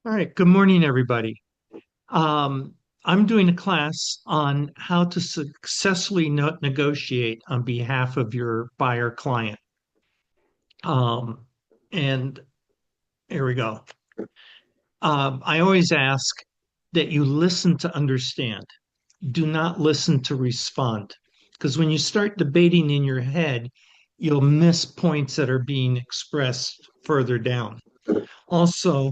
All right, good morning, everybody. I'm doing a class on how to successfully negotiate on behalf of your buyer client. Um, and here we go. I always ask that you listen to understand. Do not listen to respond. Because when you start debating in your head, you'll miss points that are being expressed further down. Also,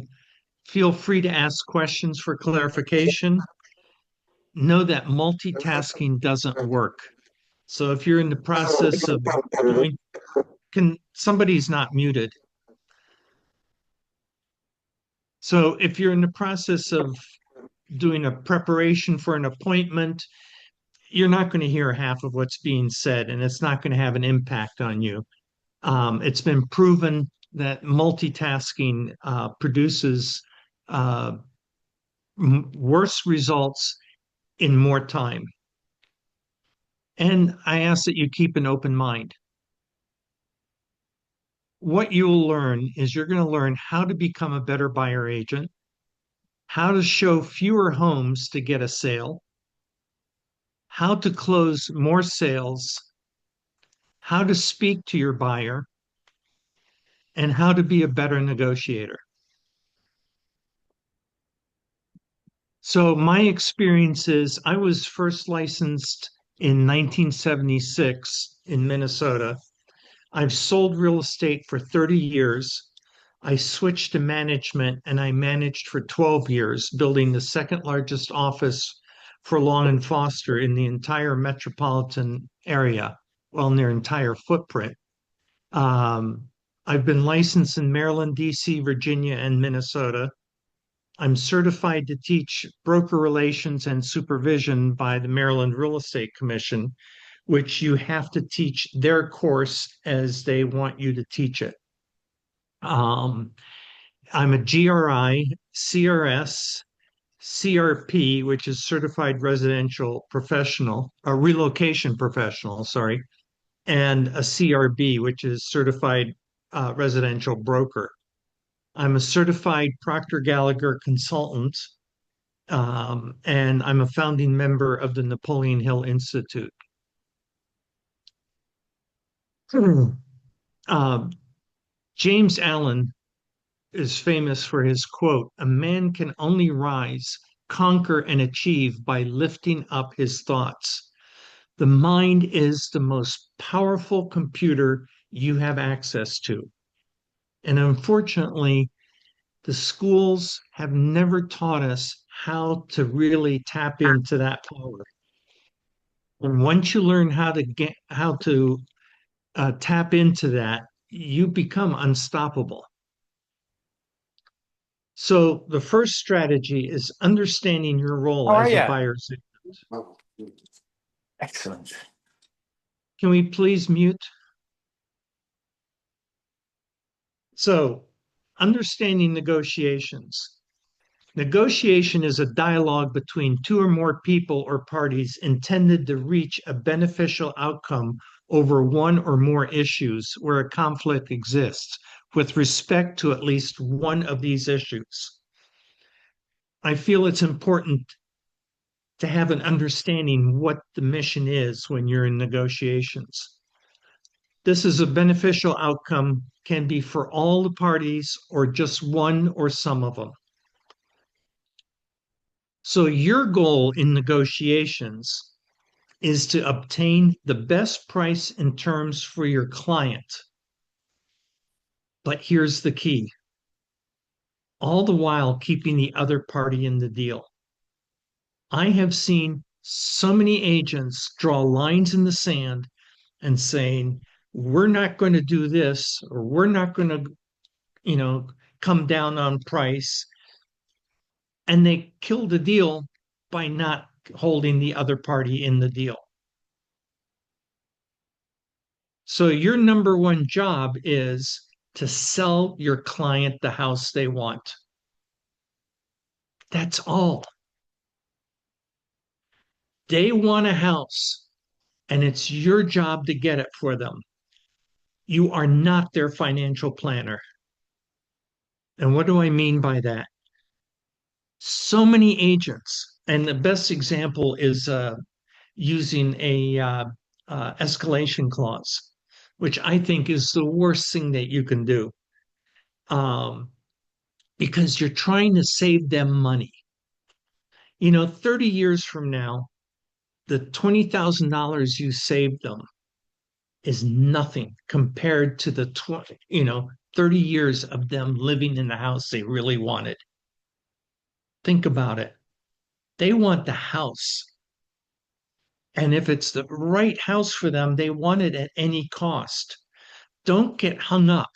feel free to ask questions for clarification. Know that multitasking doesn't work. So if you're in the process of doing, can somebody's not muted. So if you're in the process of doing a preparation for an appointment, you're not going to hear half of what's being said, and it's not going to have an impact on you. It's been proven that multitasking produces uh, worse results in more time. And I ask that you keep an open mind. What you'll learn is you're going to learn how to become a better buyer agent, how to show fewer homes to get a sale, how to close more sales, how to speak to your buyer, and how to be a better negotiator. So, my experience is I was first licensed in 1976 in Minnesota. I've sold real estate for 30 years. I switched to management and I managed for 12 years, building the second largest office for Long and Foster in the entire metropolitan area, well, in their entire footprint. Um, I've been licensed in Maryland, DC, Virginia, and Minnesota. I'm certified to teach broker relations and supervision by the Maryland Real Estate Commission, which you have to teach their course as they want you to teach it. Um, I'm a GRI, CRS, CRP, which is Certified Residential Professional, a Relocation Professional, sorry, and a CRB, which is Certified Residential Broker. I'm a certified Proctor Gallagher consultant, and I'm a founding member of the Napoleon Hill Institute. Uh, James Allen is famous for his quote, "A man can only rise, conquer, and achieve by lifting up his thoughts." The mind is the most powerful computer you have access to. And unfortunately, the schools have never taught us how to really tap into that power. And once you learn how to tap into that, you become unstoppable. So the first strategy is understanding your role How are as a you? buyer's agent. Oh, excellent. Can we please mute? So, understanding negotiations. Negotiation is a dialogue between two or more people or parties intended to reach a beneficial outcome over one or more issues where a conflict exists with respect to at least one of these issues. I feel it's important to have an understanding what the mission is when you're in negotiations. This is a beneficial outcome, can be for all the parties or just one or some of them. So, your goal in negotiations is to obtain the best price and terms for your client. But here's the key, all the while keeping the other party in the deal. I have seen so many agents draw lines in the sand and saying, we're not going to do this, or we're not going to, you know, come down on price. And they kill the deal by not holding the other party in the deal. So your number one job is to sell your client the house they want. That's all. They want a house, and it's your job to get it for them. You are not their financial planner. And what do I mean by that? So many agents, and the best example is using a escalation clause, which I think is the worst thing that you can do, um, because you're trying to save them money. 30 years from now, the $20,000 you saved them is nothing compared to the 30 years of them living in the house they really wanted. Think about it. They want the house. And if it's the right house for them, they want it at any cost. Don't get hung up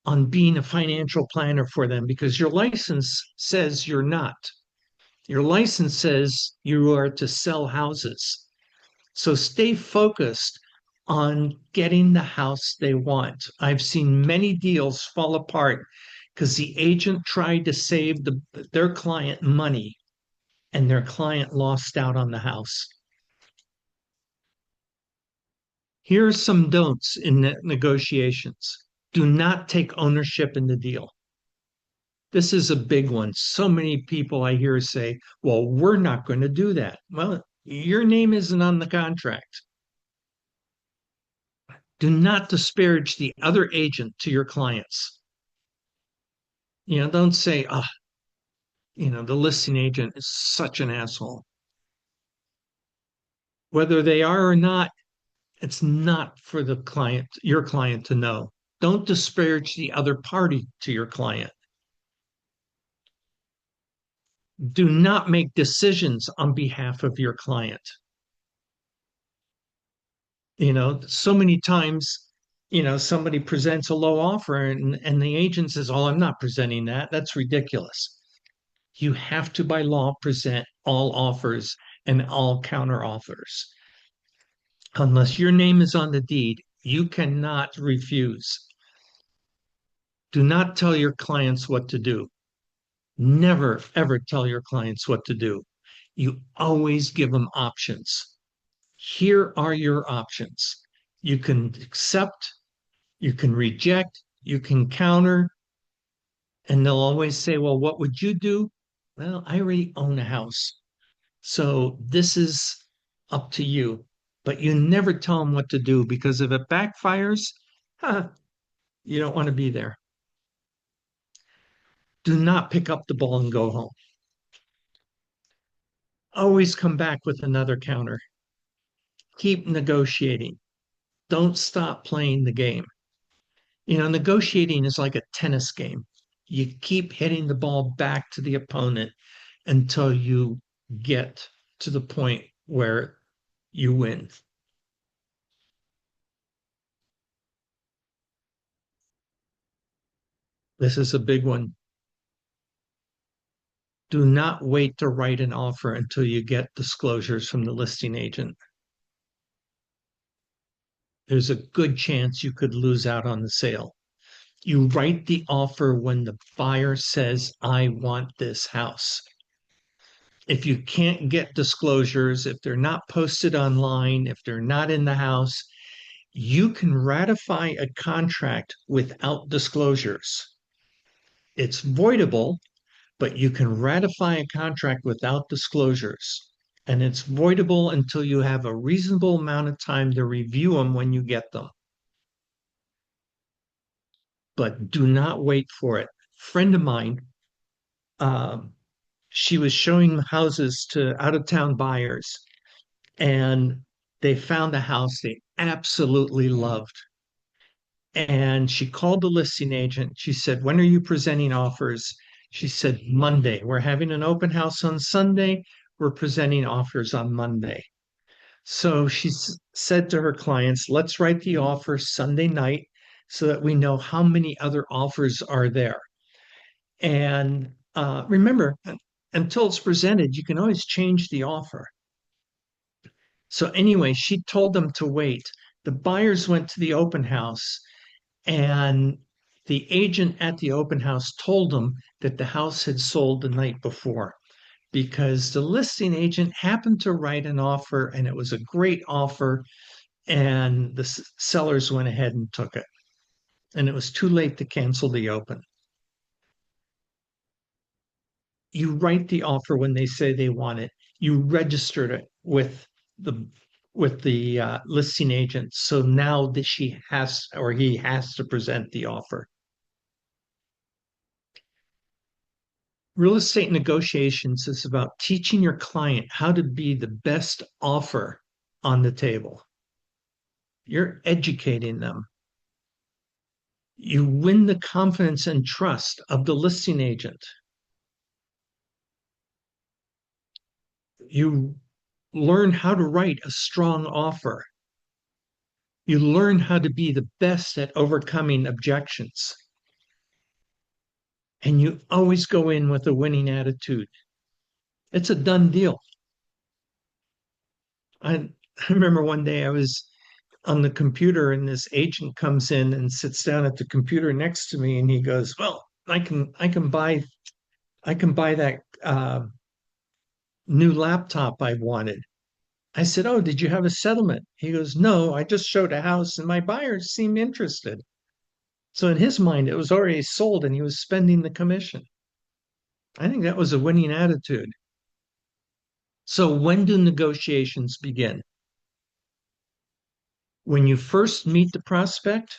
on being a financial planner for them because your license says you're not. Your license says you are to sell houses. So stay focused on getting the house they want. I've seen many deals fall apart because the agent tried to save their client money and their client lost out on the house. Here are some don'ts in negotiations. Do not take ownership in the deal. This is a big one. So many people I hear say, well, we're not going to do that. Well, your name isn't on the contract. Do not disparage the other agent to your clients. Don't say, oh, the listing agent is such an asshole. Whether they are or not, it's not for your client to know. Don't disparage the other party to your client. Do not make decisions on behalf of your client. So many times, somebody presents a low offer and the agent says, oh, I'm not presenting that. That's ridiculous. You have to, by law, present all offers and all counter offers. Unless your name is on the deed, you cannot refuse. Do not tell your clients what to do. Never, ever tell your clients what to do. You always give them options. Here are your options. You can accept, you can reject, you can counter, and they'll always say, well, what would you do? Well, I already own a house. So this is up to you. But you never tell them what to do because if it backfires, huh, you don't want to be there. Do not pick up the ball and go home. Always come back with another counter. Keep negotiating. Don't stop playing the game. Negotiating is like a tennis game. You keep hitting the ball back to the opponent until you get to the point where you win. This is a big one. Do not wait to write an offer until you get disclosures from the listing agent. There's a good chance you could lose out on the sale. You write the offer when the buyer says, I want this house. If you can't get disclosures, if they're not posted online, if they're not in the house, you can ratify a contract without disclosures. It's voidable, but you can ratify a contract without disclosures. And it's voidable until you have a reasonable amount of time to review them when you get them. But do not wait for it. Friend of mine, um, she was showing houses to out of town buyers, and they found a house they absolutely loved. And she called the listing agent. She said, when are you presenting offers? She said, Monday. We're having an open house on Sunday. We're presenting offers on Monday. So she said to her clients, let's write the offer Sunday night so that we know how many other offers are there. And remember, until it's presented, you can always change the offer. So anyway, she told them to wait. The buyers went to the open house, and the agent at the open house told them that the house had sold the night before because the listing agent happened to write an offer and it was a great offer, and the sellers went ahead and took it. And it was too late to cancel the open. You write the offer when they say they want it. You registered it the with the listing agent. So now that she has or he has to present the offer. Real estate negotiations is about teaching your client how to be the best offer on the table. You're educating them. You win the confidence and trust of the listing agent. You learn how to write a strong offer. You learn how to be the best at overcoming objections. And you always go in with a winning attitude. It's a done deal. I, I remember one day I was on the computer and this agent comes in and sits down at the computer next to me and he goes, "Well, I can buy that new laptop I wanted." I said, "Oh, did you have a settlement?" He goes, "No, I just showed a house and my buyers seemed interested." So in his mind, it was already sold and he was spending the commission. I think that was a winning attitude. So when do negotiations begin? When you first meet the prospect?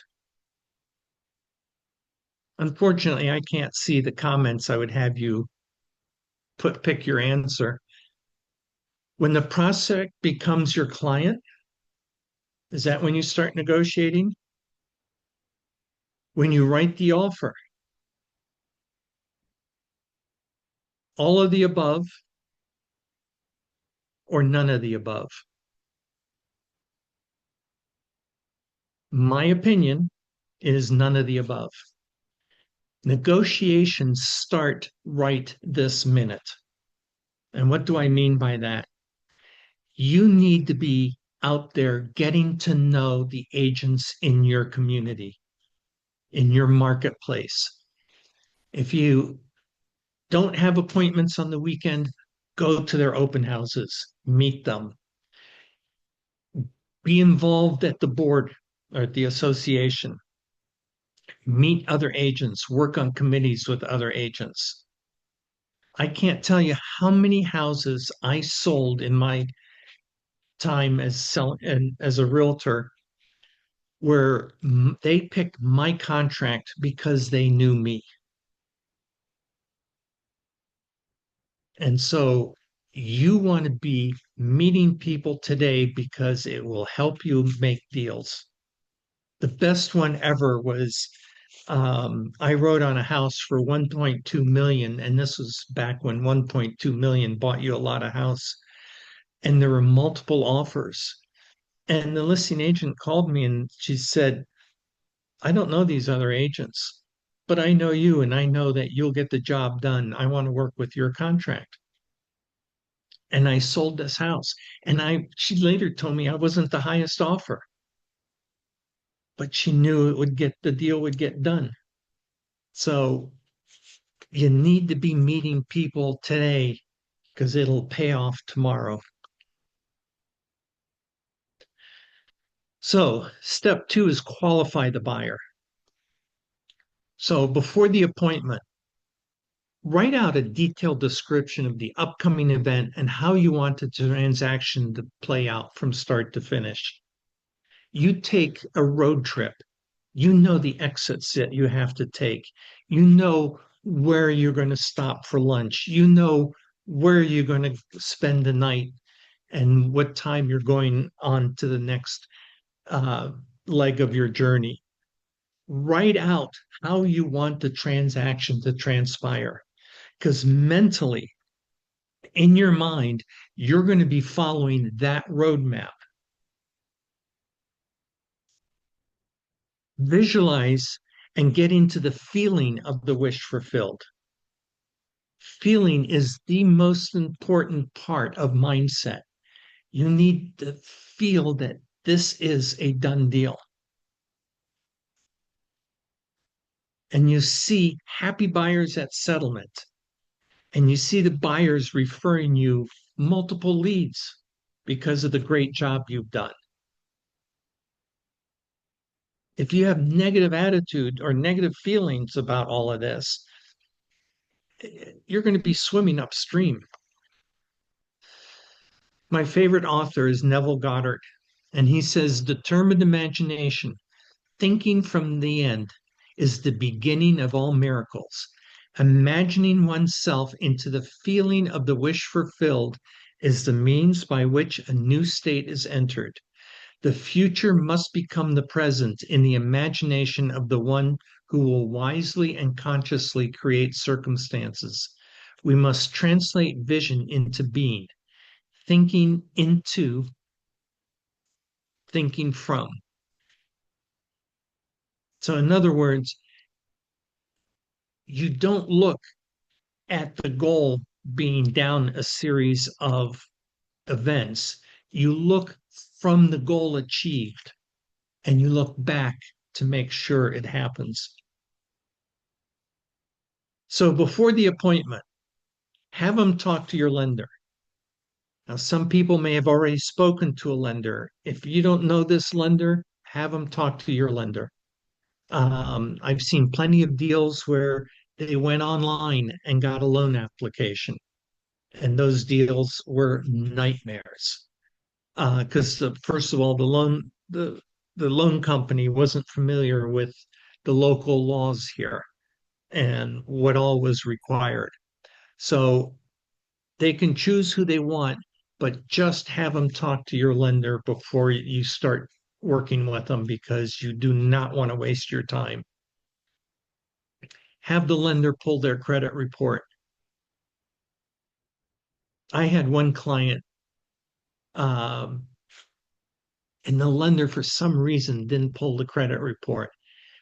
Unfortunately, I can't see the comments. I would have you pick your answer. When the prospect becomes your client, is that when you start negotiating? When you write the offer? All of the above or none of the above? My opinion is none of the above. Negotiations start right this minute. And what do I mean by that? You need to be out there getting to know the agents in your community, in your marketplace. If you don't have appointments on the weekend, go to their open houses, meet them, be involved at the board or at the association, meet other agents, work on committees with other agents. I can't tell you how many houses I sold in my time as a realtor where they picked my contract because they knew me. And so you want to be meeting people today because it will help you make deals. The best one ever was I wrote on a house for 1.2 million, and this was back when 1.2 million bought you a lot of house, and there were multiple offers. And the listing agent called me and she said, "I don't know these other agents, but I know you and I know that you'll get the job done. I want to work with your contract." And I sold this house. And she later told me I wasn't the highest offer, but she knew the deal would get done. So you need to be meeting people today because it'll pay off tomorrow. So step 2 is qualify the buyer. So before the appointment, write out a detailed description of the upcoming event and how you want the transaction to play out from start to finish. You take a road trip. You know the exits that you have to take. You know where you're going to stop for lunch. You know where you're going to spend the night and what time you're going on to the next uh, leg of your journey. Write out how you want the transaction to transpire because mentally, in your mind, you're going to be following that roadmap. Visualize and get into the feeling of the wish fulfilled. Feeling is the most important part of mindset. You need to feel that this is a done deal. And you see happy buyers at settlement, and you see the buyers referring you multiple leads because of the great job you've done. If you have negative attitude or negative feelings about all of this, you're going to be swimming upstream. My favorite author is Neville Goddard, and he says determined imagination, thinking from the end, is the beginning of all miracles. Imagining oneself into the feeling of the wish fulfilled is the means by which a new state is entered. The future must become the present in the imagination of the one who will wisely and consciously create circumstances. We must translate vision into being, thinking into thinking from. So, in other words, you don't look at the goal being down a series of events. You look from the goal achieved and you look back to make sure it happens. So, before the appointment, have them talk to your lender. Now, some people may have already spoken to a lender. If you don't know this lender, have them talk to your lender. I've seen plenty of deals where they went online and got a loan application, and those deals were nightmares. Because first of all, the loan company wasn't familiar with the local laws here and what all was required. So they can choose who they want, but just have them talk to your lender before you start working with them because you do not want to waste your time. Have the lender pull their credit report. I had one client, um, and the lender, for some reason, didn't pull the credit report,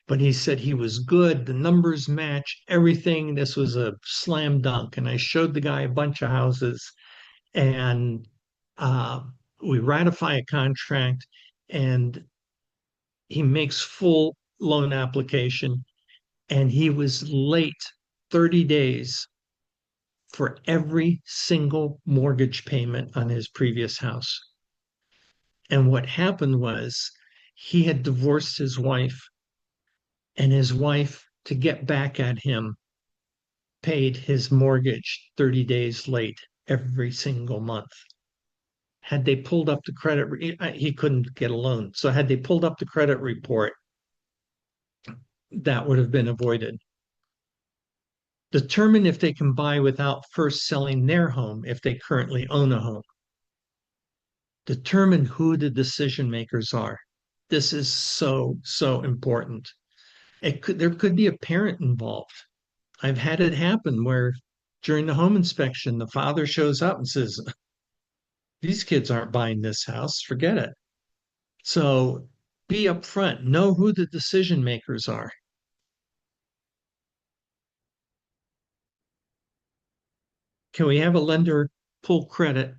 but he said he was good. The numbers match everything. This was a slam dunk. And I showed the guy a bunch of houses, and uh, we ratify a contract, and he makes full loan application, and he was late 30 days for every single mortgage payment on his previous house. And what happened was he had divorced his wife, and his wife, to get back at him, paid his mortgage 30 days late every single month. Had they pulled up the credit, he couldn't get a loan. So, had they pulled up the credit report, that would have been avoided. Determine if they can buy without first selling their home if they currently own a home. Determine who the decision makers are. This is so, so important. There could be a parent involved. I've had it happen where during the home inspection, the father shows up and says, these kids aren't buying this house, forget it. So be upfront, know who the decision makers are. Can we have a lender pull credit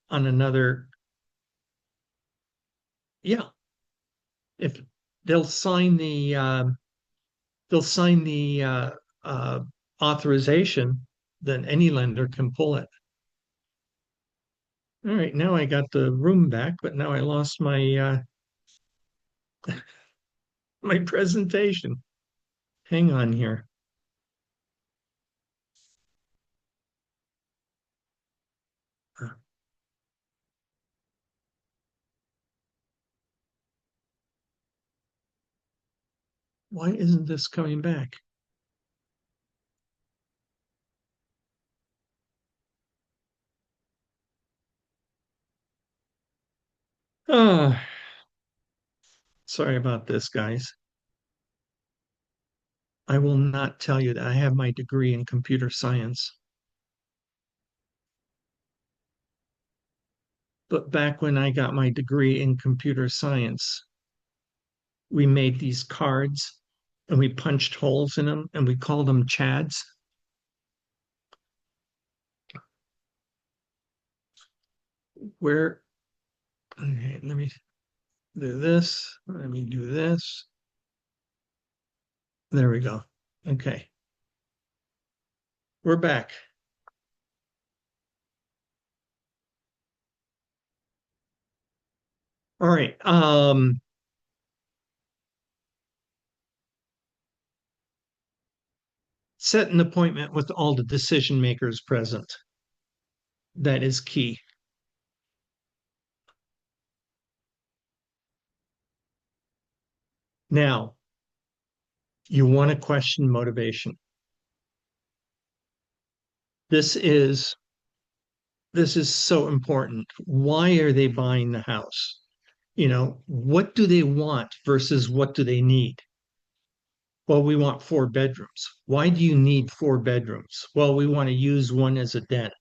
on another? Yeah, if they'll sign the they'll sign the uh, authorization, then any lender can pull it. All right, now I got the room back, but now I lost my presentation. Hang on here. Why isn't this coming back? Oh, sorry about this, guys. I will not tell you that I have my degree in computer science. But back when I got my degree in computer science, we made these cards and we punched holes in them and we called them chads. Where, okay, let me do this. Let me do this. There we go. Okay, we're back. All right. Set an appointment with all the decision makers present. That is key. Now, you want to question motivation. This is so important. Why are they buying the house? What do they want versus what do they need? Well, we want 4 bedrooms. Why do you need 4 bedrooms? Well, we want to use one as a den.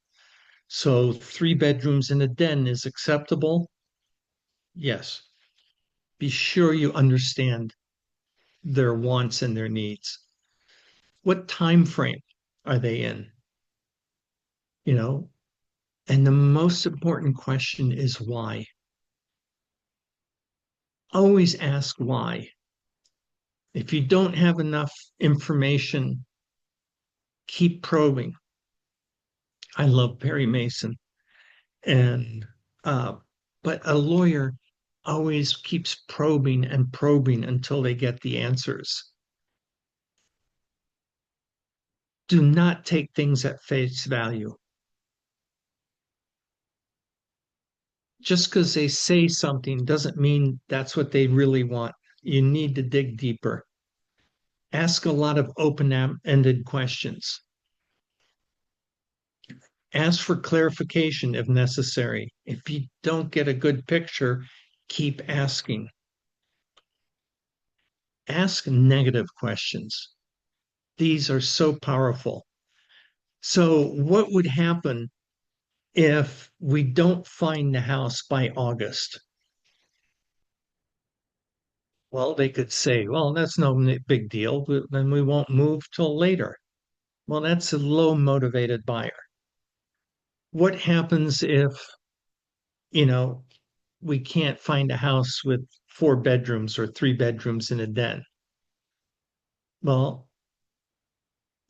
So 3 bedrooms in a den is acceptable? Yes. Be sure you understand their wants and their needs. What time frame are they in? You know, and the most important question is why. Always ask why. If you don't have enough information, keep probing. I love Perry Mason, and uh, but a lawyer always keeps probing and probing until they get the answers. Do not take things at face value. Just because they say something doesn't mean that's what they really want. You need to dig deeper. Ask a lot of open-ended questions. Ask for clarification if necessary. If you don't get a good picture, keep asking. Ask negative questions. These are so powerful. So, what would happen if we don't find the house by August? Well, they could say, well, that's no big deal, but then we won't move till later. Well, that's a low motivated buyer. What happens if, you know, we can't find a house with 4 bedrooms or 3 bedrooms in a den? Well,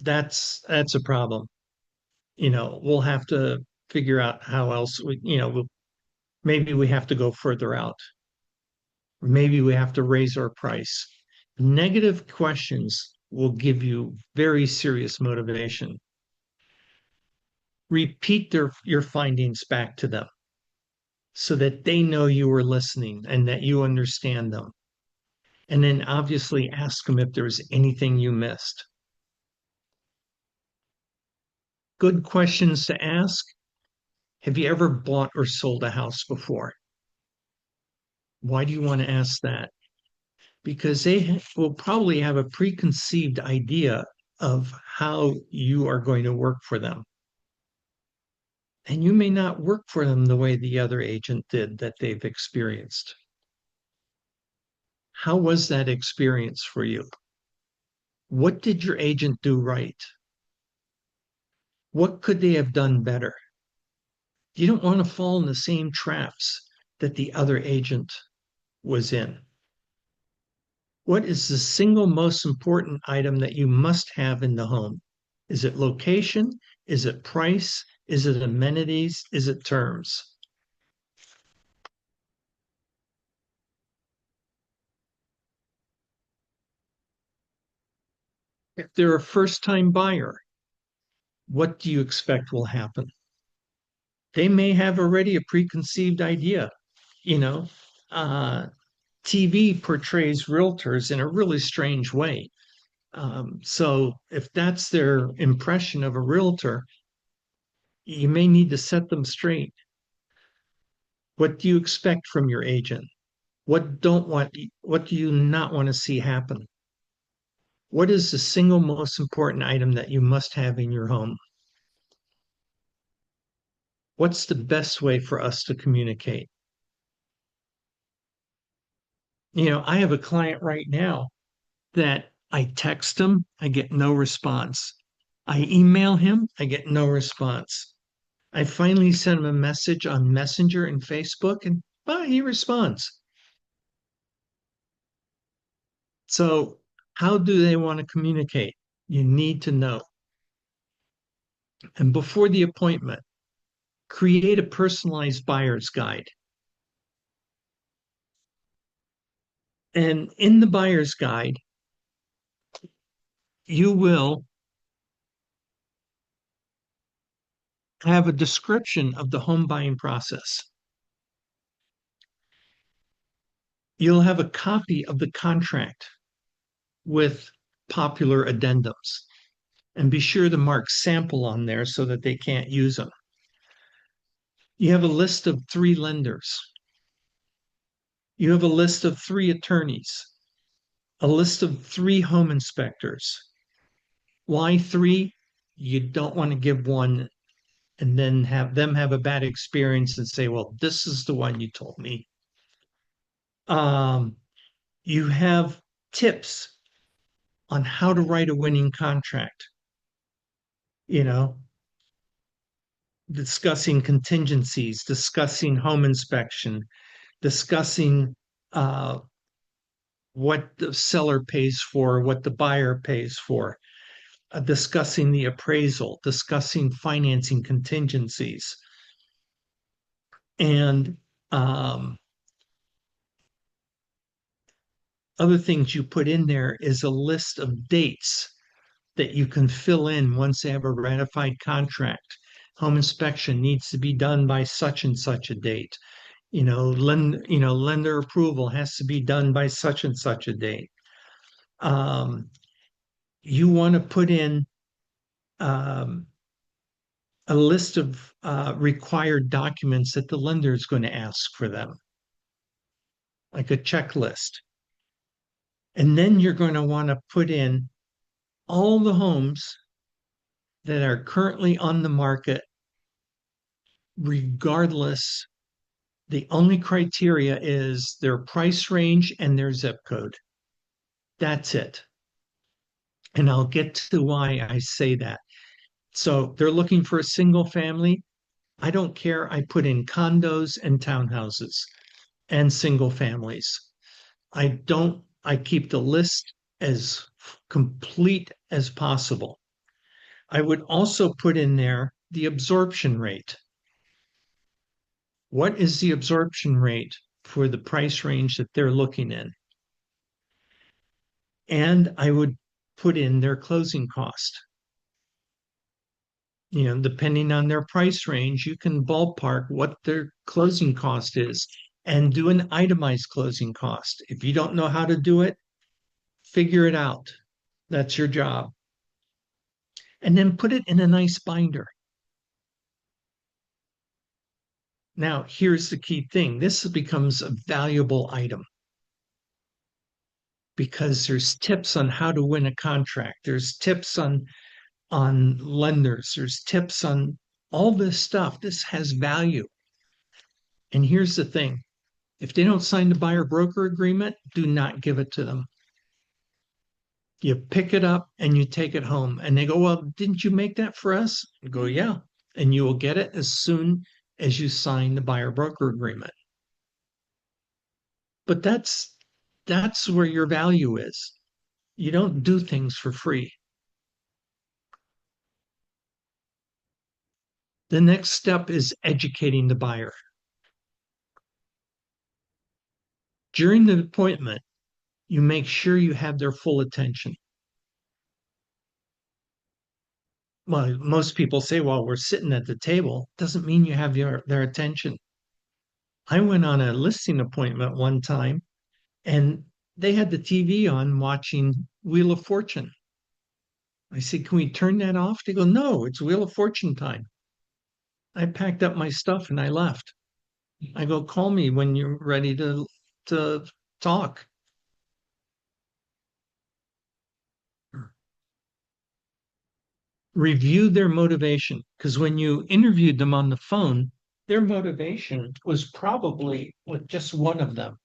that's a problem. We'll have to figure out how else maybe we have to go further out. Maybe we have to raise our price. Negative questions will give you very serious motivation. Repeat your findings back to them so that they know you are listening and that you understand them. And then obviously ask them if there's anything you missed. Good questions to ask. Have you ever bought or sold a house before? Why do you want to ask that? Because they will probably have a preconceived idea of how you are going to work for them. And you may not work for them the way the other agent did that they've experienced. How was that experience for you? What did your agent do right? What could they have done better? You don't want to fall in the same traps that the other agent was in. What is the single most important item that you must have in the home? Is it location? Is it price? Is it amenities? Is it terms? If they're a first time buyer, what do you expect will happen? They may have already a preconceived idea. You know, uh, TV portrays realtors in a really strange way. So if that's their impression of a realtor, you may need to set them straight. What do you expect from your agent? What do you not want to see happen? What is the single most important item that you must have in your home? What's the best way for us to communicate? I have a client right now that I text him, I get no response. I email him, I get no response. I finally sent him a message on Messenger and Facebook, and he responds. So, how do they want to communicate? You need to know. And before the appointment, create a personalized buyer's guide. And in the buyer's guide, you will have a description of the home buying process. You'll have a copy of the contract with popular addendums, and be sure to mark sample on there so that they can't use them. You have a list of 3 lenders. You have a list of 3 attorneys, a list of 3 home inspectors. Why 3? You don't want to give one and then have them have a bad experience and say, well, this is the one you told me. You have tips on how to write a winning contract, you know, discussing contingencies, discussing home inspection, discussing what the seller pays for, what the buyer pays for, discussing the appraisal, discussing financing contingencies. And other things you put in there is a list of dates that you can fill in once they have a ratified contract. Home inspection needs to be done by such and such a date. Lender approval has to be done by such and such a date. You want to put in a list of required documents that the lender is going to ask for them, like a checklist. And then you're going to want to put in all the homes that are currently on the market, regardless. The only criteria is their price range and their zip code. That's it. And I'll get to why I say that. So they're looking for a single family. I don't care. I put in condos and townhouses and single families. I keep the list as complete as possible. I would also put in there the absorption rate. What is the absorption rate for the price range that they're looking in? And I would put in their closing cost. Depending on their price range, you can ballpark what their closing cost is and do an itemized closing cost. If you don't know how to do it, figure it out. That's your job. And then put it in a nice binder. Now, here's the key thing. This becomes a valuable item because there's tips on how to win a contract. There's tips on lenders. There's tips on all this stuff. This has value. And here's the thing. If they don't sign the buyer broker agreement, do not give it to them. You pick it up and you take it home. And they go, well, didn't you make that for us? You go, yeah. And you will get it as soon as you sign the buyer broker agreement. But that's where your value is. You don't do things for free. The next step is educating the buyer. During the appointment, you make sure you have their full attention. Well, most people say, well, we're sitting at the table. Doesn't mean you have their attention. I went on a listing appointment one time and they had the TV on watching Wheel of Fortune. I said, can we turn that off? They go, no, it's Wheel of Fortune time. I packed up my stuff and I left. I go, call me when you're ready to talk. Review their motivation, because when you interviewed them on the phone, their motivation was probably with just one of them.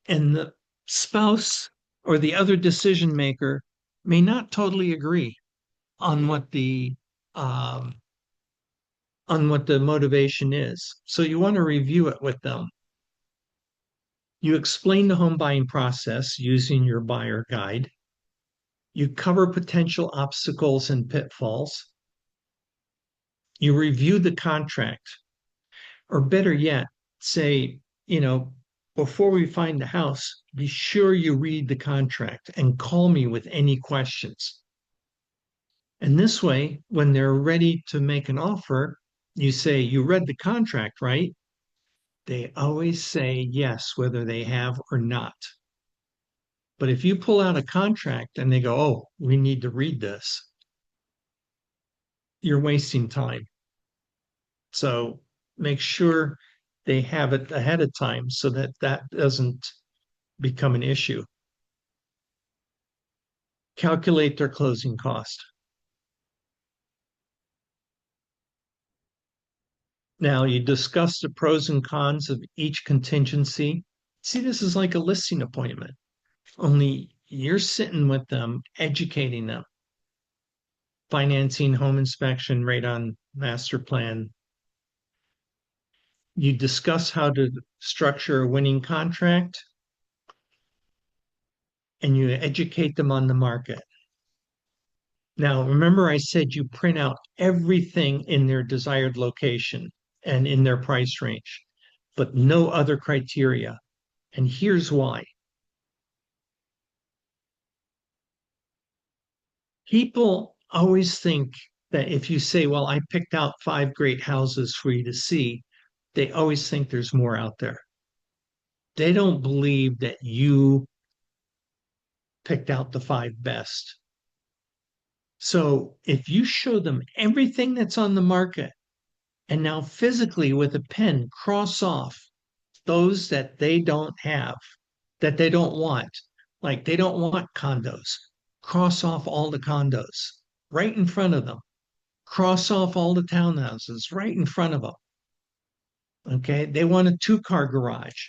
And the spouse or the other decision maker may not totally agree on what the motivation is. So you want to review it with them. You explain the home buying process using your buyer guide. You cover potential obstacles and pitfalls. You review the contract, or better yet, say, before we find the house, be sure you read the contract and call me with any questions. And this way, when they're ready to make an offer, you say, "You read the contract, right?" They always say yes, whether they have or not. But if you pull out a contract and they go, "Oh, we need to read this," you're wasting time. So make sure they have it ahead of time so that that doesn't become an issue. Calculate their closing cost. Now, you discuss the pros and cons of each contingency. See, this is like a listing appointment, only you're sitting with them, educating them. Financing, home inspection, radon, master plan. You discuss how to structure a winning contract and you educate them on the market. Now, remember, I said you print out everything in their desired location and in their price range, but no other criteria. And here's why. People always think that if you say, "Well, I picked out 5 great houses for you to see," they always think there's more out there. They don't believe that you picked out the 5 best. So if you show them everything that's on the market and now physically with a pen cross off those that they don't have, that they don't want, like they don't want condos, cross off all the condos right in front of them, cross off all the townhouses right in front of them. Okay. They want a 2 car garage.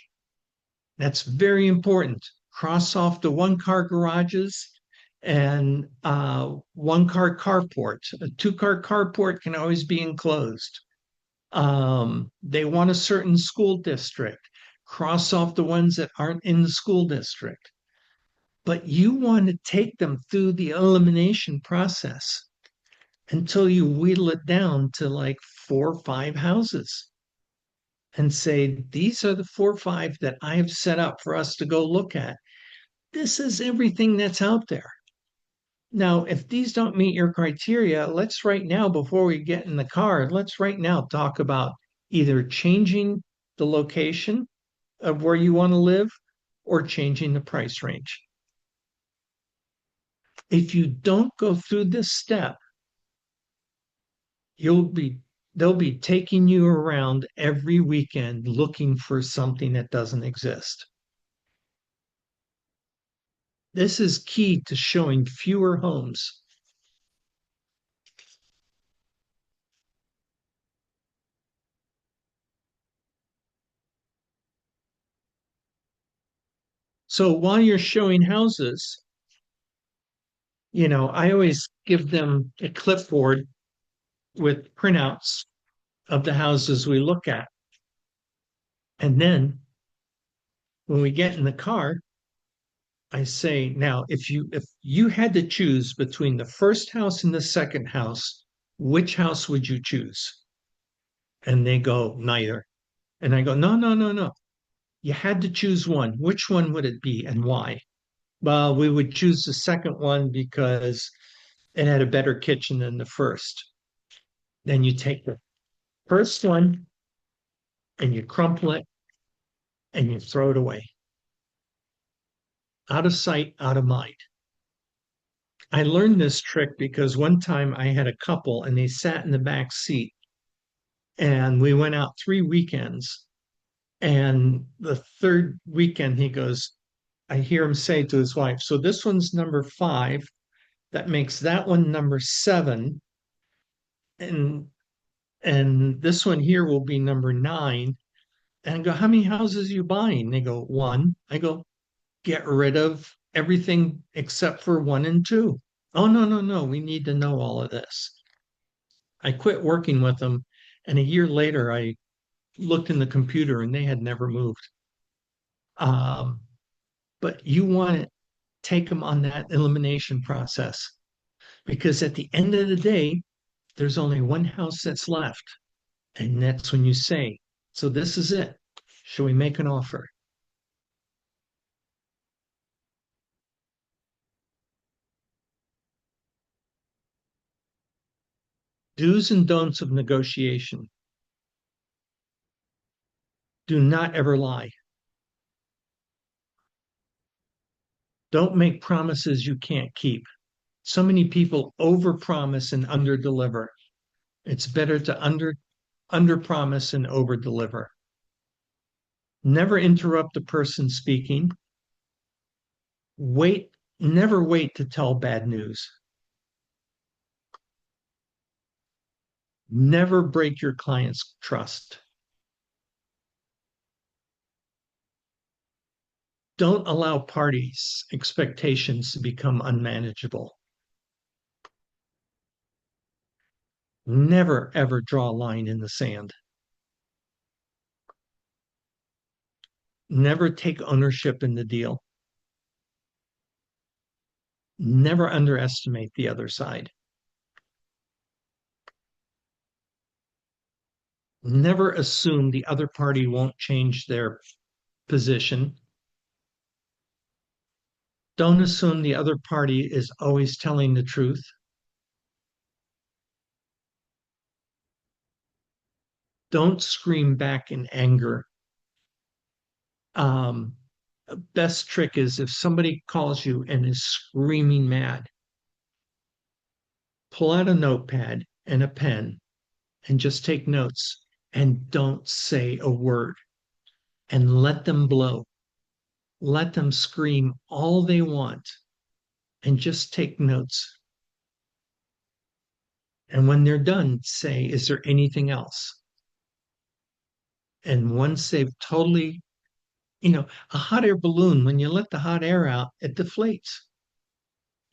That's very important. Cross off the 1 car garages and 1 car carport. A 2 car carport can always be enclosed. They want a certain school district. Cross off the ones that aren't in the school district. But you want to take them through the elimination process until you wheedle it down to like 4 or 5 houses and say, "These are the 4 or 5 that I have set up for us to go look at. This is everything that's out there. Now, if these don't meet your criteria, let's right now, before we get in the car, let's right now talk about either changing the location of where you want to live or changing the price range." If you don't go through this step, you'll be they'll be taking you around every weekend looking for something that doesn't exist. This is key to showing fewer homes. So while you're showing houses, I always give them a clipboard with printouts of the houses we look at. And then when we get in the car, I say, "Now, if you had to choose between the first house and the second house, which house would you choose?" And they go, "Neither." And I go, "No, no, no, no. You had to choose one. Which one would it be and why?" "Well, we would choose the second one because it had a better kitchen than the first." Then you take the first one and you crumple it and you throw it away. Out of sight, out of mind. I learned this trick because one time I had a couple and they sat in the back seat and we went out 3 weekends. And the third weekend, he goes, I hear him say to his wife, "So this one's number 5. That makes that one number 7. And this one here will be number 9." And I go, "How many houses are you buying?" They go, "1." I go, "Get rid of everything except for 1 and 2. "Oh, no, no, no. We need to know all of this." I quit working with them. And a year later, I looked in the computer and they had never moved. Um, but you want to take them on that elimination process because at the end of the day, there's only one house that's left. And that's when you say, "So this is it. Shall we make an offer?" Do's and don'ts of negotiation. Do not ever lie. Don't make promises you can't keep. So many people overpromise and underdeliver. It's better to underpromise and overdeliver. Never interrupt the person speaking. Wait, never wait to tell bad news. Never break your client's trust. Don't allow parties' expectations to become unmanageable. Never, ever draw a line in the sand. Never take ownership in the deal. Never underestimate the other side. Never assume the other party won't change their position. Don't assume the other party is always telling the truth. Don't scream back in anger. Um, Best trick is if somebody calls you and is screaming mad, pull out a notepad and a pen and just take notes and don't say a word and let them blow. Let them scream all they want and just take notes. And when they're done, say, is there anything else? And once they've totally, a hot air balloon, when you let the hot air out, it deflates.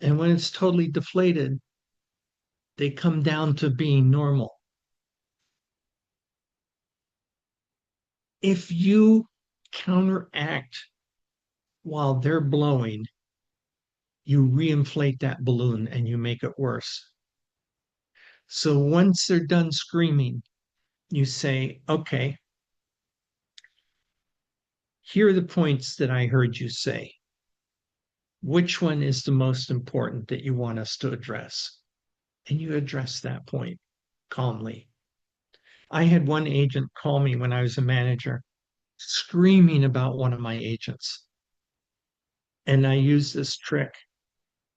And when it's totally deflated, they come down to being normal. If you counteract while they're blowing, you reinflate that balloon and you make it worse. So once they're done screaming, you say, okay, here are the points that I heard you say. Which one is the most important that you want us to address? And you address that point calmly. I had one agent call me when I was a manager, screaming about one of my agents. And I used this trick.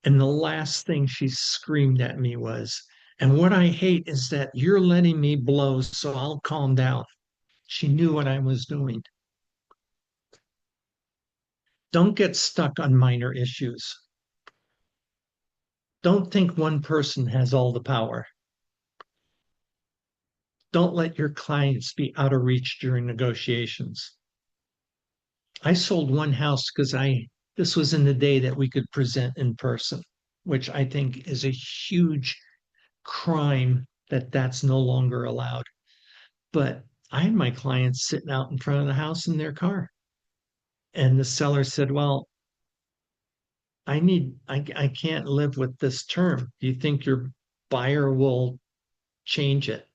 And the last thing she screamed at me was, and what I hate is that you're letting me blow, so I'll calm down. She knew what I was doing. Don't get stuck on minor issues. Don't think one person has all the power. Don't let your clients be out of reach during negotiations. I sold one house because this was in the day that we could present in person, which I think is a huge crime that that's no longer allowed. But I had my clients sitting out in front of the house in their car. And the seller said, well, I can't live with this term. Do you think your buyer will change it?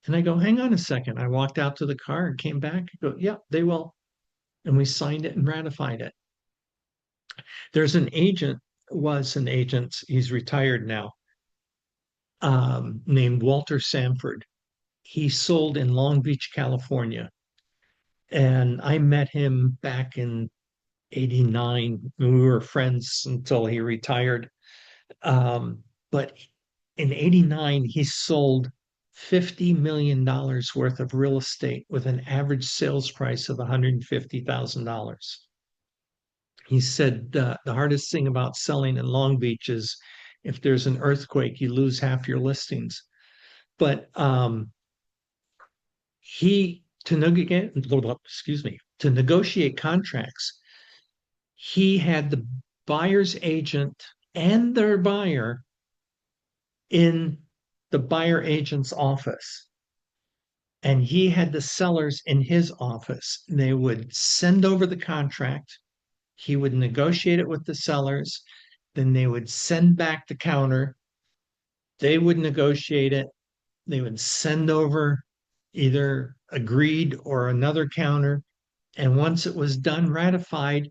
And I go, hang on a second. I walked out to the car and came back. I go, yeah, they will. And we signed it and ratified it. There's was an agent, he's retired now, named Walter Sanford. He sold in Long Beach, California. And I met him back in 89. We were friends until he retired. But in 89, he sold $50 million worth of real estate with an average sales price of $150,000. He said the hardest thing about selling in Long Beach is if there's an earthquake, you lose half your listings. But he to negotiate, excuse me, to negotiate contracts, he had the buyer's agent and their buyer in the buyer agent's office. And he had the sellers in his office. They would send over the contract. He would negotiate it with the sellers. Then they would send back the counter. They would negotiate it. They would send over either agreed or another counter. And once it was done, ratified,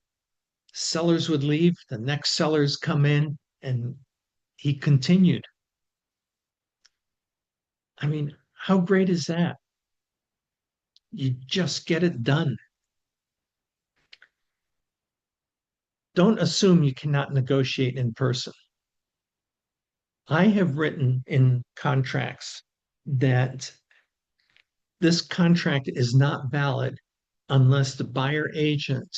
sellers would leave, the next sellers come in, and he continued. I mean, how great is that? You just get it done. Don't assume you cannot negotiate in person. I have written in contracts that this contract is not valid unless the buyer agent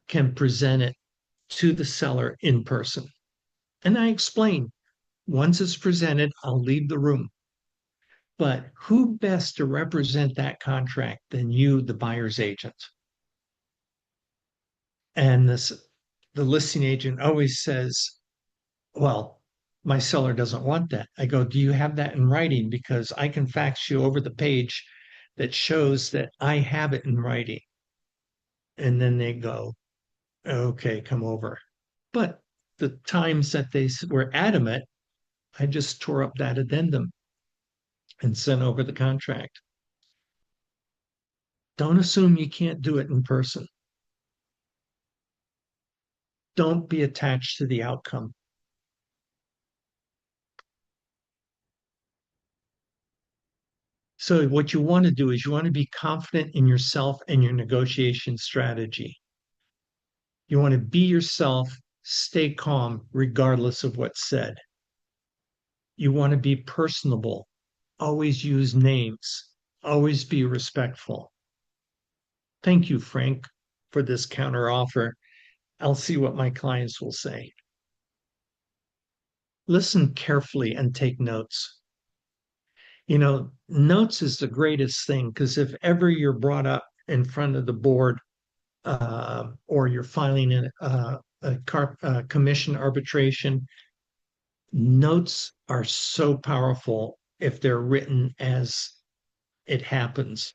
can present it to the seller in person. And I explain, once it's presented, I'll leave the room. But who best to represent that contract than you, the buyer's agent? And the listing agent always says, well, my seller doesn't want that. I go, do you have that in writing? Because I can fax you over the page that shows that I have it in writing. And then they go, okay, come over. But the times that they were adamant, I just tore up that addendum and sent over the contract. Don't assume you can't do it in person. Don't be attached to the outcome. So, what you want to do is you want to be confident in yourself and your negotiation strategy. You want to be yourself, stay calm regardless of what's said. You want to be personable, always use names, always be respectful. Thank you, Frank, for this counteroffer. I'll see what my clients will say. Listen carefully and take notes. Notes is the greatest thing because if ever you're brought up in front of the board or you're filing a commission arbitration, notes are so powerful if they're written as it happens.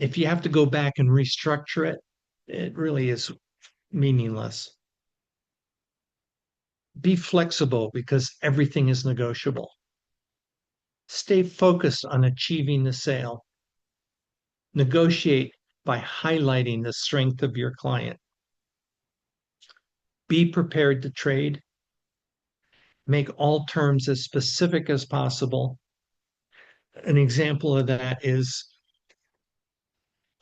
If you have to go back and restructure it, it really is meaningless. Be flexible because everything is negotiable. Stay focused on achieving the sale. Negotiate by highlighting the strength of your client. Be prepared to trade. Make all terms as specific as possible. An example of that is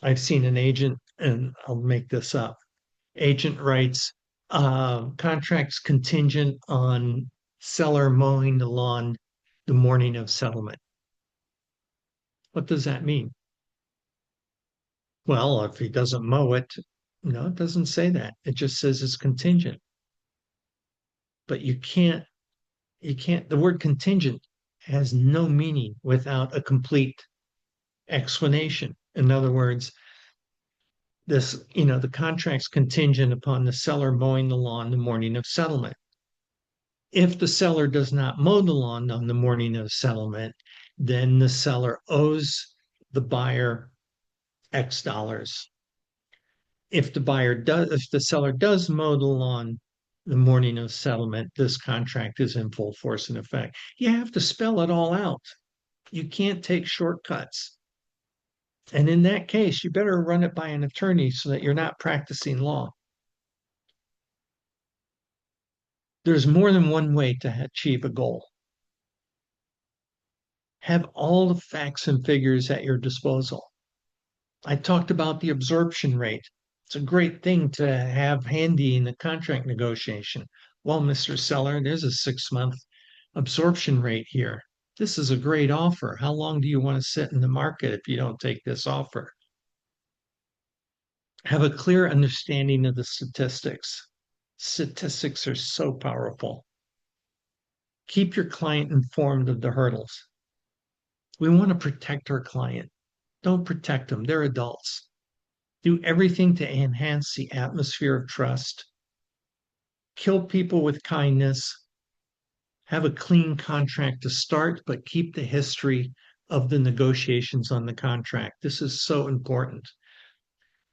I've seen an agent, and I'll make this up. Agent writes, contracts contingent on seller mowing the lawn the morning of settlement. What does that mean? Well, if he doesn't mow it, no, it doesn't say that. It just says it's contingent. But the word contingent has no meaning without a complete explanation. In other words, the contract's contingent upon the seller mowing the lawn the morning of settlement. If the seller does not mow the lawn on the morning of settlement, then the seller owes the buyer X dollars. If the seller does mow the lawn the morning of settlement, this contract is in full force and effect. You have to spell it all out. You can't take shortcuts. And in that case, you better run it by an attorney so that you're not practicing law. There's more than one way to achieve a goal. Have all the facts and figures at your disposal. I talked about the absorption rate. It's a great thing to have handy in the contract negotiation. Well, Mr. Seller, there's a 6-month absorption rate here. This is a great offer. How long do you want to sit in the market if you don't take this offer? Have a clear understanding of the statistics. Statistics are so powerful. Keep your client informed of the hurdles. We want to protect our client. Don't protect them. They're adults. Do everything to enhance the atmosphere of trust. Kill people with kindness. Have a clean contract to start, but keep the history of the negotiations on the contract. This is so important.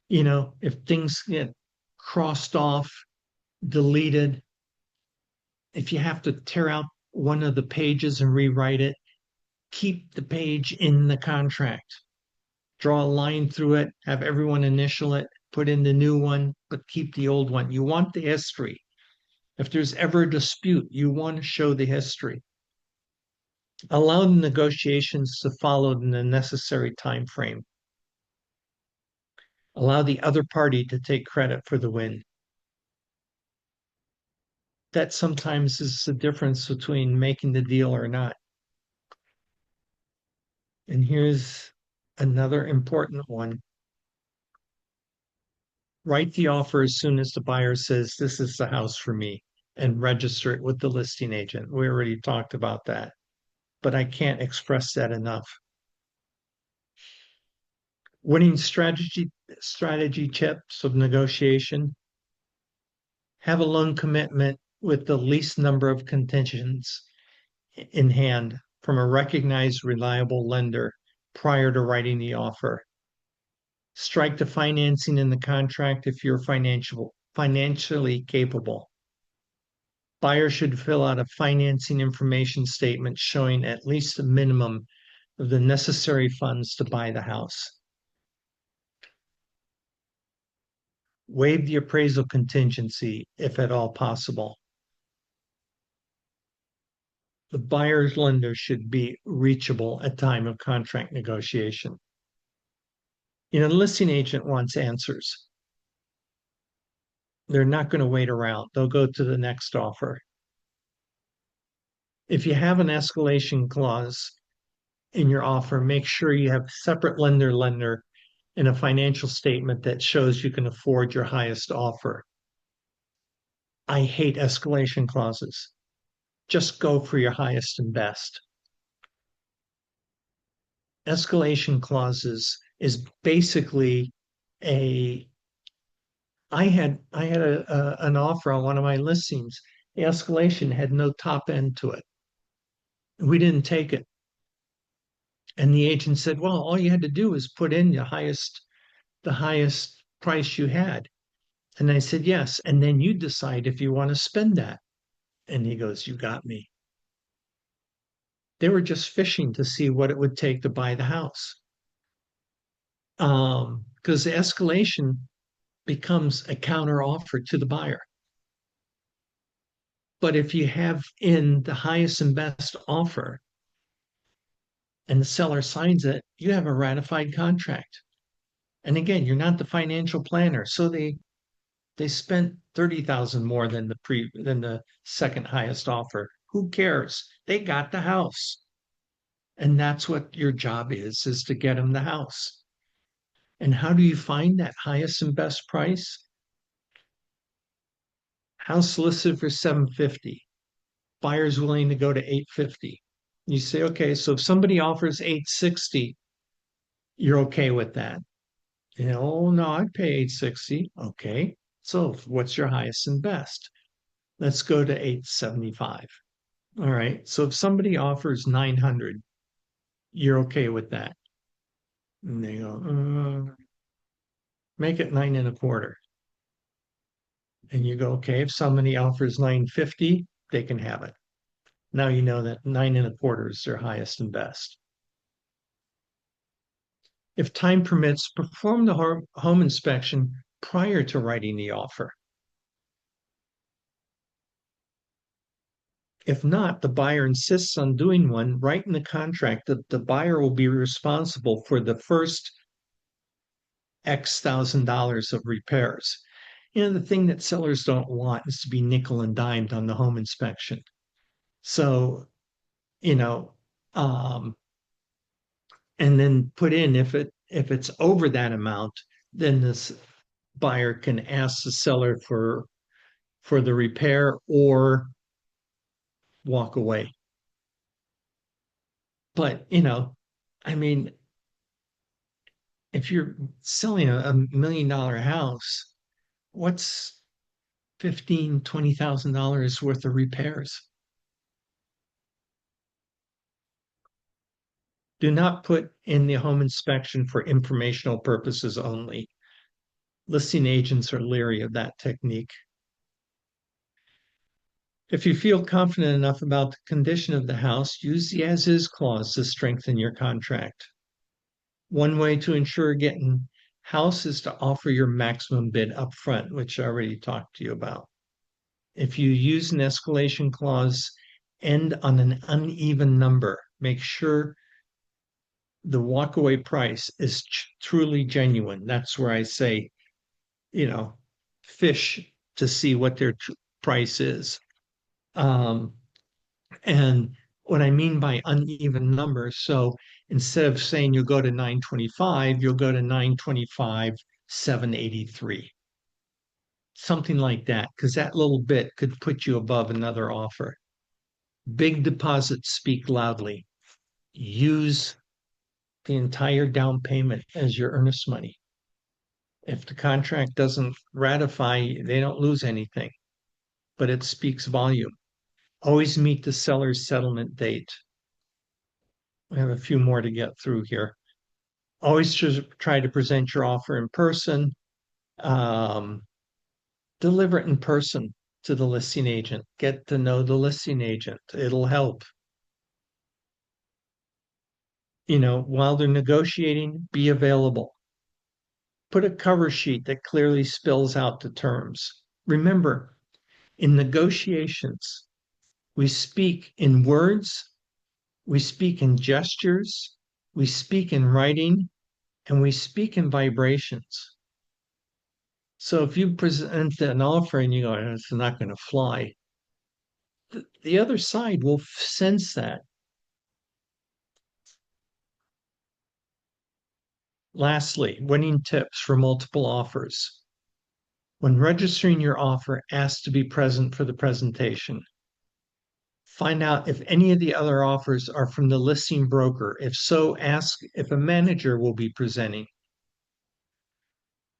If things get crossed off, deleted, if you have to tear out one of the pages and rewrite it, keep the page in the contract. Draw a line through it, have everyone initial it, put in the new one, but keep the old one. You want the history. If there's ever a dispute, you want to show the history. Allow the negotiations to follow in the necessary time frame. Allow the other party to take credit for the win. That sometimes is the difference between making the deal or not. And here's another important one. Write the offer as soon as the buyer says, "This is the house for me," and register it with the listing agent. We already talked about that, but I can't express that enough. Winning strategy tips of negotiation. Have a loan commitment with the least number of contingents in hand from a recognized reliable lender prior to writing the offer. Strike the financing in the contract if you're financially capable. Buyer should fill out a financing information statement showing at least a minimum of the necessary funds to buy the house. Waive the appraisal contingency if at all possible. The buyer's lender should be reachable at time of contract negotiation. The listing agent wants answers. They're not going to wait around. They'll go to the next offer. If you have an escalation clause in your offer, make sure you have separate lender and a financial statement that shows you can afford your highest offer. I hate escalation clauses. Just go for your highest and best. Escalation clauses is basically a I had an offer on one of my listings. The escalation had no top end to it. We didn't take it. And the agent said, "Well, all you had to do was put in the highest price you had." And I said, "Yes. And then you decide if you want to spend that." And he goes, "You got me." They were just fishing to see what it would take to buy the house. Because the escalation becomes a counter offer to the buyer. But if you have in the highest and best offer and the seller signs it, you have a ratified contract. And again, you're not the financial planner. So they spent 30,000 more than the second highest offer. Who cares? They got the house. And that's what your job is to get them the house. And how do you find that highest and best price? House listed for 750. Buyers willing to go to 850. You say, okay, so if somebody offers 860, you're okay with that. Oh no, I'd pay 860. Okay. So what's your highest and best? Let's go to 875. All right. So if somebody offers 900, you're okay with that. And they go, make it 9.25. And you go, okay, if somebody offers 950, they can have it. Now you know that 9.25 is their highest and best. If time permits, perform the home inspection prior to writing the offer. If not, the buyer insists on doing one, write in the contract that the buyer will be responsible for the first X thousand dollars of repairs. The thing that sellers don't want is to be nickel and dimed on the home inspection. So, you know, um, and then put in if it's over that amount, then this buyer can ask the seller for the repair or walk away. But I mean, if you're selling a $1 million house, what's 15, $20,000 worth of repairs? Do not put in the home inspection for informational purposes only. Listing agents are leery of that technique. If you feel confident enough about the condition of the house, use the as-is clause to strengthen your contract. One way to ensure getting house is to offer your maximum bid up front, which I already talked to you about. If you use an escalation clause end on an uneven number. Make sure the walkaway price is truly genuine. That's where I say, fish to see what their price is. Um, and what I mean by uneven numbers, so instead of saying you'll go to 925, you'll go to 925, 783. Something like that, because that little bit could put you above another offer. Big deposits speak loudly. Use the entire down payment as your earnest money. If the contract doesn't ratify, they don't lose anything, but it speaks volume. Always meet the seller's settlement date. We have a few more to get through here. Always try to present your offer in person. Um, deliver it in person to the listing agent. Get to know the listing agent. It'll help. While they're negotiating, be available. Put a cover sheet that clearly spells out the terms. Remember, in negotiations, we speak in words, we speak in gestures, we speak in writing, and we speak in vibrations. So if you present an offer and you go, it's not going to fly, the other side will sense that. Lastly, winning tips for multiple offers. When registering your offer, ask to be present for the presentation. Find out if any of the other offers are from the listing broker. If so, ask if a manager will be presenting.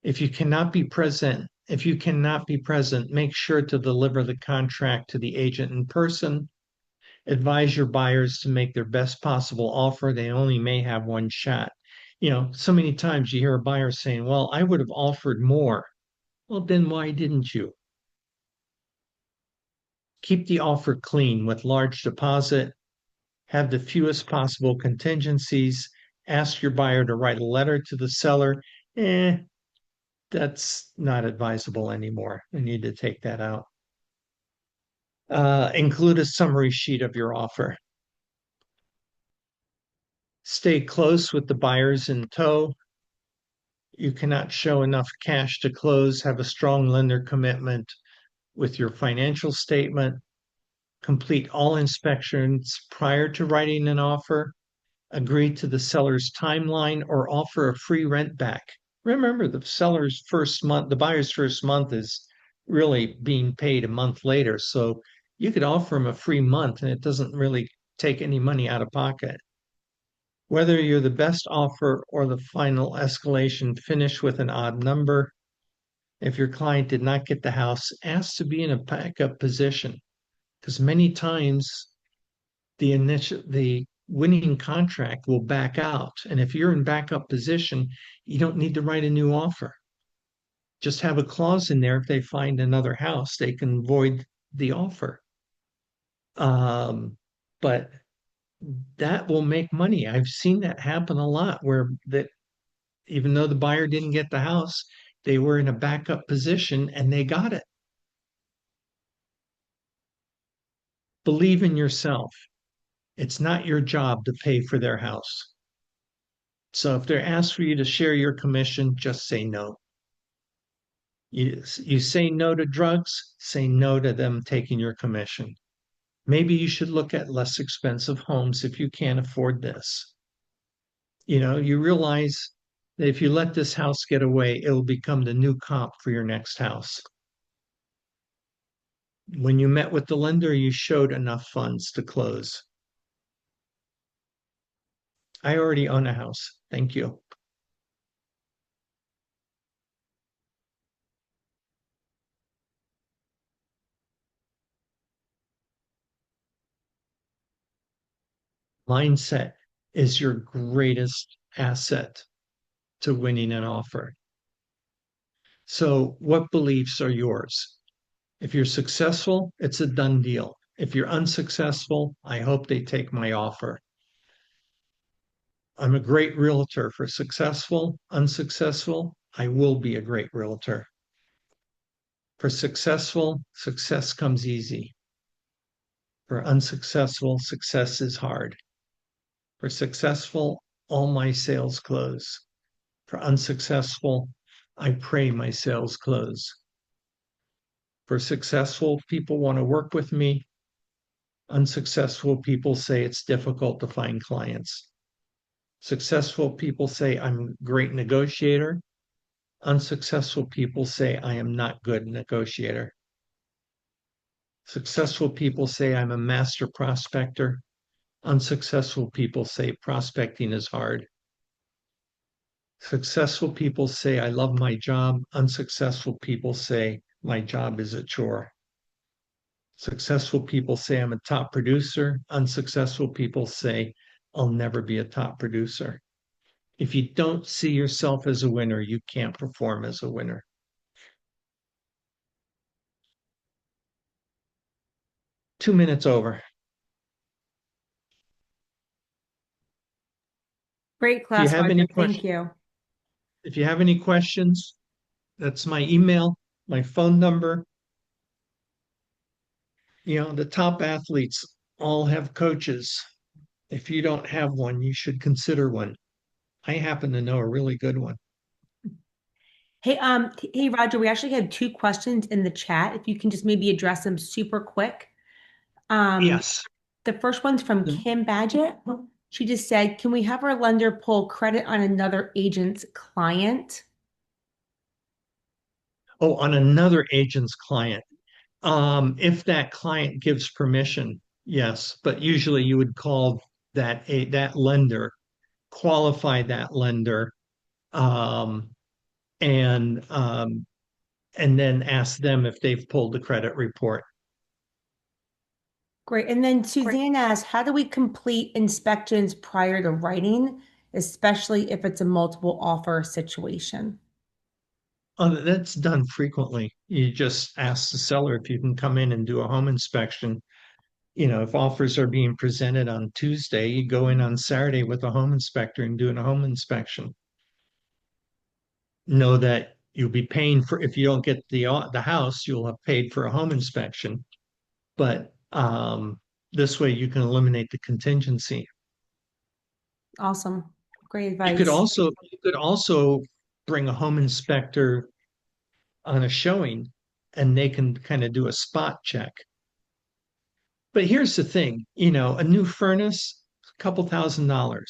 If you cannot be present, make sure to deliver the contract to the agent in person. Advise your buyers to make their best possible offer. They only may have one shot. So many times you hear a buyer saying, well, I would have offered more. Well, then why didn't you? Keep the offer clean with large deposit. Have the fewest possible contingencies. Ask your buyer to write a letter to the seller. That's not advisable anymore. I need to take that out. Include a summary sheet of your offer. Stay close with the buyers in tow. You cannot show enough cash to close. Have a strong lender commitment with your financial statement. Complete all inspections prior to writing an offer. Agree to the seller's timeline or offer a free rent back. Remember, the buyer's first month is really being paid a month later. So you could offer them a free month and it doesn't really take any money out of pocket. Whether you're the best offer or the final escalation, finish with an odd number. If your client did not get the house, ask to be in a backup position, because many times the winning contract will back out. And if you're in backup position, you don't need to write a new offer. Just have a clause in there. If they find another house, they can void the offer. But that will make money. I've seen that happen a lot where that even though the buyer didn't get the house, they were in a backup position and they got it. Believe in yourself. It's not your job to pay for their house. So if they're asked for you to share your commission, just say no. You say no to drugs, say no to them taking your commission. Maybe you should look at less expensive homes if you can't afford this. You realize that if you let this house get away, it'll become the new comp for your next house. When you met with the lender, you showed enough funds to close. I already own a house. Thank you. Mindset is your greatest asset to winning an offer. So, what beliefs are yours? If you're successful, it's a done deal. If you're unsuccessful, I hope they take my offer. I'm a great realtor. For successful, unsuccessful, I will be a great realtor. For successful, success comes easy. For unsuccessful, success is hard. For successful, all my sales close. For unsuccessful, I pray my sales close. For successful, people want to work with me. Unsuccessful people say it's difficult to find clients. Successful people say I'm a great negotiator. Unsuccessful people say I am not good negotiator. Successful people say I'm a master prospector. Unsuccessful people say prospecting is hard. Successful people say I love my job. Unsuccessful people say my job is a chore. Successful people say I'm a top producer. Unsuccessful people say I'll never be a top producer. If you don't see yourself as a winner, you can't perform as a winner. Two minutes over. Great If you class, have Roger. any Thank questions, you. if you have any questions, that's my email, my phone number. The top athletes all have coaches. If you don't have one, you should consider one. I happen to know a really good one. Hey, Roger, we actually had two questions in the chat. If you can just maybe address them super quick. Um, Yes. the first one's from Kim Badgett. She just said, can we have our lender pull credit on another agent's client? Oh, on another agent's client. If that client gives permission, yes, but usually you would call that lender, qualify that lender, um, and um, and then ask them if they've pulled the credit report. Great. And then Suzanne asked, how do we complete inspections prior to writing, especially if it's a multiple offer situation? That's done frequently. You just ask the seller if you can come in and do a home inspection. If offers are being presented on Tuesday, you go in on Saturday with a home inspector and doing a home inspection. Know that you'll be paying for, if you don't get the house, you'll have paid for a home inspection. But this way you can eliminate the contingency. Awesome. Great You could advice. also bring a home inspector on a showing and they can kind of do a spot check. But here's the thing, a new furnace, a couple $1,000,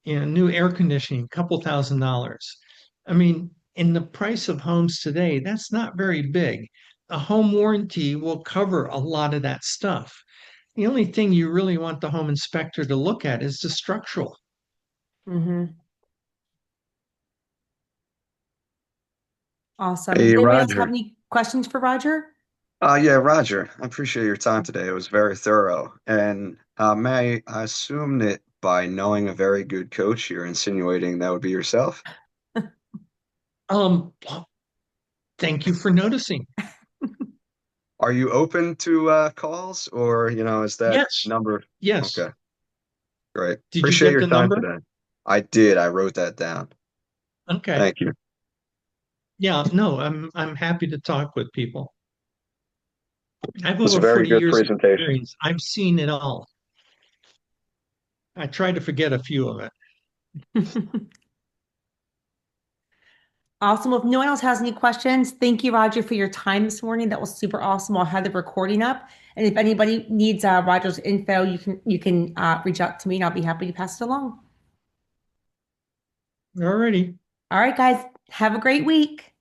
new air conditioning, a couple $1,000. I mean, in the price of homes today, that's not very big. A home warranty will cover a lot of that stuff. The only thing you really want the home inspector to look at is the structural. Mm-hmm. Awesome. Does Hey, anybody else have Roger. any questions for Roger? Yeah, Roger. I appreciate your time today. It was very thorough. And may I assume that by knowing a very good coach, you're insinuating that would be yourself? Um, Thank you for noticing. Are you open to calls, or is that Yes, number? yes. Okay, great. Did you Appreciate get your the time number? today. I did. I wrote that down. Okay. Thank you. Yeah, no, I'm happy to talk with people. I have It was a over very 40 good years of presentation. experience. I've seen it all. I try to forget a few of it. Awesome. Well, if no one else has any questions, thank you, Roger, for your time this morning. That was super awesome. I'll have the recording up. And if anybody needs Roger's info, you can reach out to me and I'll be happy to pass it along. All righty. All right, guys, have a great week.